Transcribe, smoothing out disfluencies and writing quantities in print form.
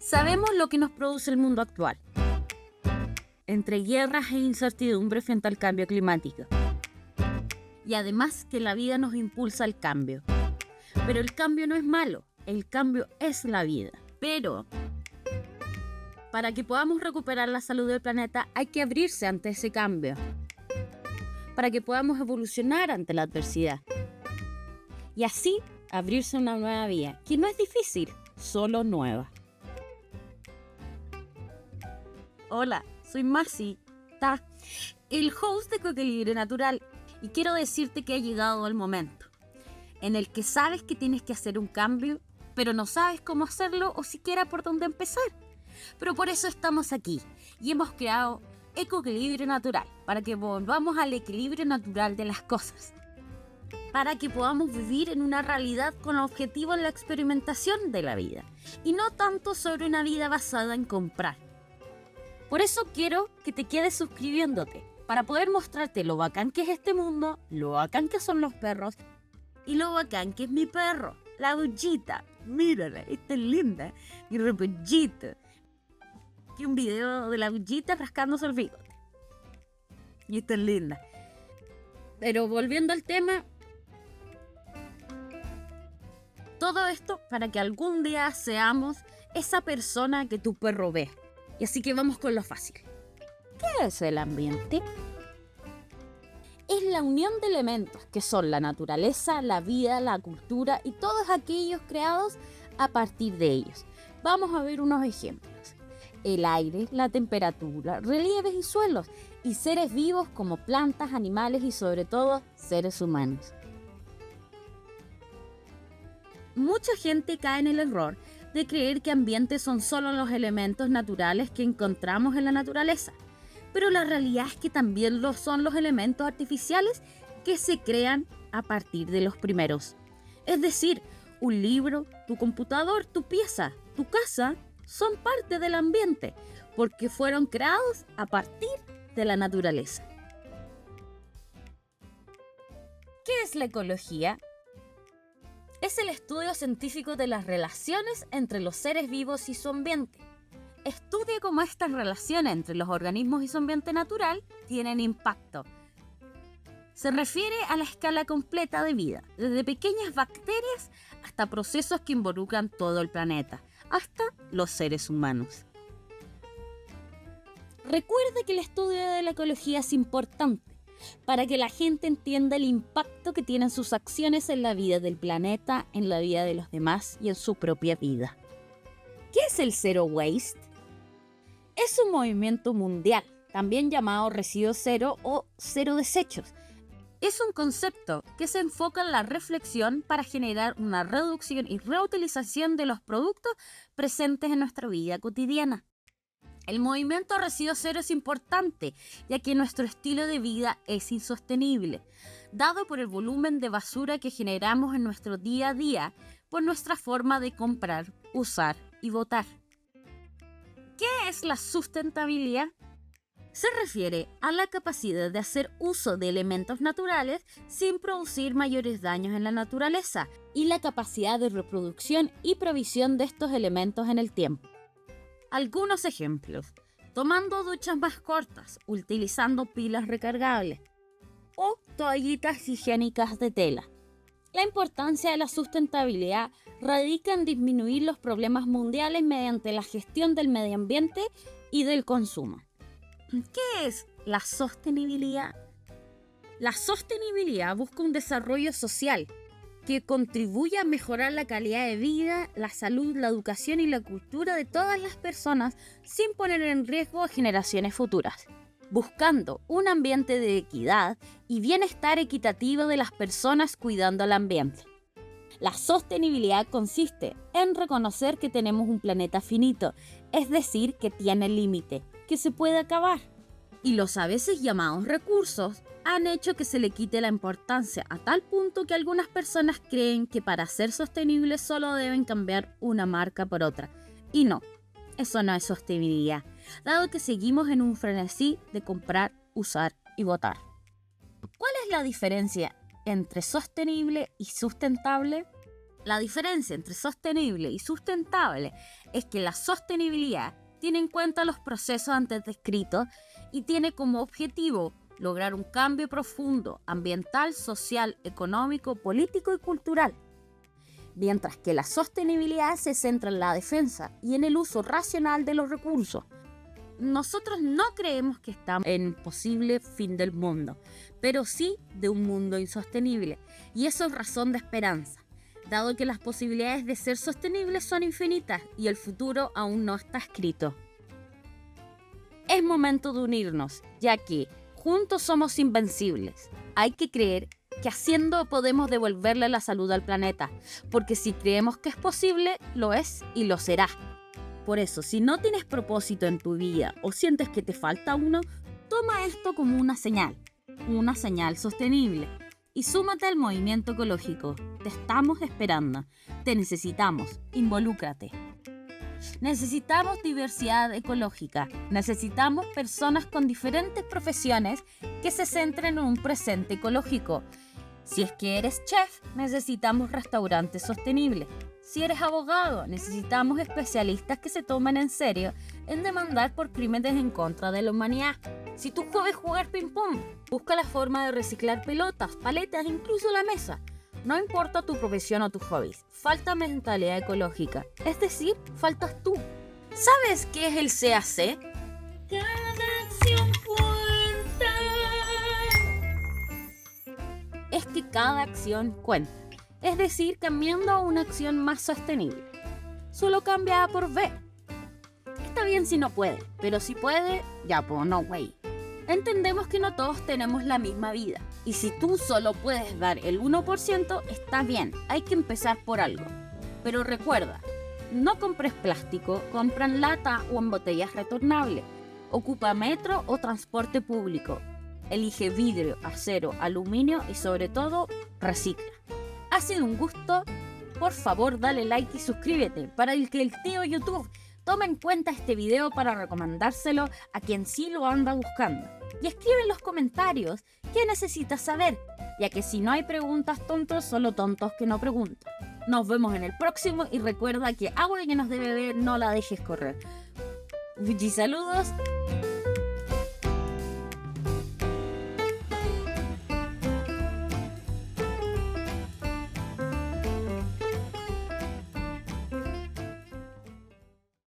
Sabemos lo que nos produce el mundo actual, entre guerras e incertidumbre frente al cambio climático. Y además que la vida nos impulsa al cambio. Pero el cambio no es malo, el cambio es la vida. Pero para que podamos recuperar la salud del planeta hay que abrirse ante ese cambio. Para que podamos evolucionar ante la adversidad. Y así abrirse una nueva vía, que no es difícil, solo nueva. Hola, soy Masi, el host de Coequilibrio Natural, y quiero decirte que ha llegado el momento en el que sabes que tienes que hacer un cambio, pero no sabes cómo hacerlo o siquiera por dónde empezar. Pero por eso estamos aquí y hemos creado Ecoequilibrio Natural, para que volvamos al equilibrio natural de las cosas. Para que podamos vivir en una realidad con objetivo en la experimentación de la vida y no tanto sobre una vida basada en comprar. Por eso quiero que te quedes suscribiéndote, para poder mostrarte lo bacán que es este mundo, lo bacán que son los perros y lo bacán que es mi perro, la Bullita. Mírala, esta es linda, mi repollito. Aquí un video de la Bullita rascándose el bigote. Y esta es linda. Pero volviendo al tema, todo esto para que algún día seamos esa persona que tu perro ve. Y así que vamos con lo fácil. ¿Qué es el ambiente? Es la unión de elementos que son la naturaleza, la vida, la cultura y todos aquellos creados a partir de ellos. Vamos a ver unos ejemplos. El aire, la temperatura, relieves y suelos, y seres vivos como plantas, animales y sobre todo seres humanos. Mucha gente cae en el error de creer que ambientes son solo los elementos naturales que encontramos en la naturaleza, pero la realidad es que también lo son los elementos artificiales que se crean a partir de los primeros. Es decir, un libro, tu computador, tu pieza, tu casa son parte del ambiente porque fueron creados a partir de la naturaleza. ¿Qué es la ecología? Es el estudio científico de las relaciones entre los seres vivos y su ambiente. Estudia cómo estas relaciones entre los organismos y su ambiente natural tienen impacto. Se refiere a la escala completa de vida, desde pequeñas bacterias hasta procesos que involucran todo el planeta, hasta los seres humanos. Recuerda que el estudio de la ecología es importante para que la gente entienda el impacto que tienen sus acciones en la vida del planeta, en la vida de los demás y en su propia vida. ¿Qué es el Zero Waste? Es un movimiento mundial, también llamado Residuos Cero o Cero Desechos. Es un concepto que se enfoca en la reflexión para generar una reducción y reutilización de los productos presentes en nuestra vida cotidiana. El movimiento Residuos Cero es importante, ya que nuestro estilo de vida es insostenible, dado por el volumen de basura que generamos en nuestro día a día por nuestra forma de comprar, usar y botar. ¿Qué es la sustentabilidad? Se refiere a la capacidad de hacer uso de elementos naturales sin producir mayores daños en la naturaleza y la capacidad de reproducción y provisión de estos elementos en el tiempo. Algunos ejemplos: tomando duchas más cortas, utilizando pilas recargables o toallitas higiénicas de tela. La importancia de la sustentabilidad radica en disminuir los problemas mundiales mediante la gestión del medio ambiente y del consumo. ¿Qué es la sostenibilidad? La sostenibilidad busca un desarrollo social que contribuya a mejorar la calidad de vida, la salud, la educación y la cultura de todas las personas sin poner en riesgo a generaciones futuras, buscando un ambiente de equidad y bienestar equitativo de las personas cuidando el ambiente. La sostenibilidad consiste en reconocer que tenemos un planeta finito, es decir, que tiene límite, que se puede acabar. Y los a veces llamados recursos han hecho que se le quite la importancia a tal punto que algunas personas creen que para ser sostenibles solo deben cambiar una marca por otra. Y no, eso no es sostenibilidad, dado que seguimos en un frenesí de comprar, usar y botar. ¿Cuál es la diferencia entre sostenible y sustentable? La diferencia entre sostenible y sustentable es que la sostenibilidad tiene en cuenta los procesos antes descritos y tiene como objetivo lograr un cambio profundo ambiental, social, económico, político y cultural. Mientras que la sostenibilidad se centra en la defensa y en el uso racional de los recursos. Nosotros no creemos que estamos en posible fin del mundo, pero sí de un mundo insostenible, y eso es razón de esperanza, dado que las posibilidades de ser sostenibles son infinitas y el futuro aún no está escrito. Es momento de unirnos, ya que juntos somos invencibles. Hay que creer que haciendo podemos devolverle la salud al planeta, porque si creemos que es posible, lo es y lo será. Por eso, si no tienes propósito en tu vida o sientes que te falta uno, toma esto como una señal sostenible, y súmate al movimiento ecológico. Te estamos esperando, te necesitamos, involúcrate. Necesitamos diversidad ecológica, necesitamos personas con diferentes profesiones que se centren en un presente ecológico. Si es que eres chef, necesitamos restaurantes sostenibles. Si eres abogado, necesitamos especialistas que se tomen en serio en demandar por crímenes en contra de la humanidad. Si tú puedes jugar ping-pong, busca la forma de reciclar pelotas, paletas, incluso la mesa. No importa tu profesión o tus hobbies, falta mentalidad ecológica, es decir, faltas tú. ¿Sabes qué es el CAC? Cada acción cuenta. Es que cada acción cuenta. Es decir, cambiando a una acción más sostenible. Solo cambia A por B. Está bien si no puede, pero si puede, ya pues no way. Entendemos que no todos tenemos la misma vida, y si tú solo puedes dar el 1%, está bien, hay que empezar por algo. Pero recuerda, no compres plástico, compra en lata o en botellas retornables. Ocupa metro o transporte público. Elige vidrio, acero, aluminio y sobre todo, recicla. Ha sido un gusto, por favor dale like y suscríbete para que el tío YouTube tome en cuenta este video para recomendárselo a quien sí lo anda buscando. Y escribe en los comentarios qué necesitas saber, ya que si no hay preguntas tontos, solo tontos que no preguntan. Nos vemos en el próximo y recuerda que agua que nos debe beber no la dejes correr. Saludos.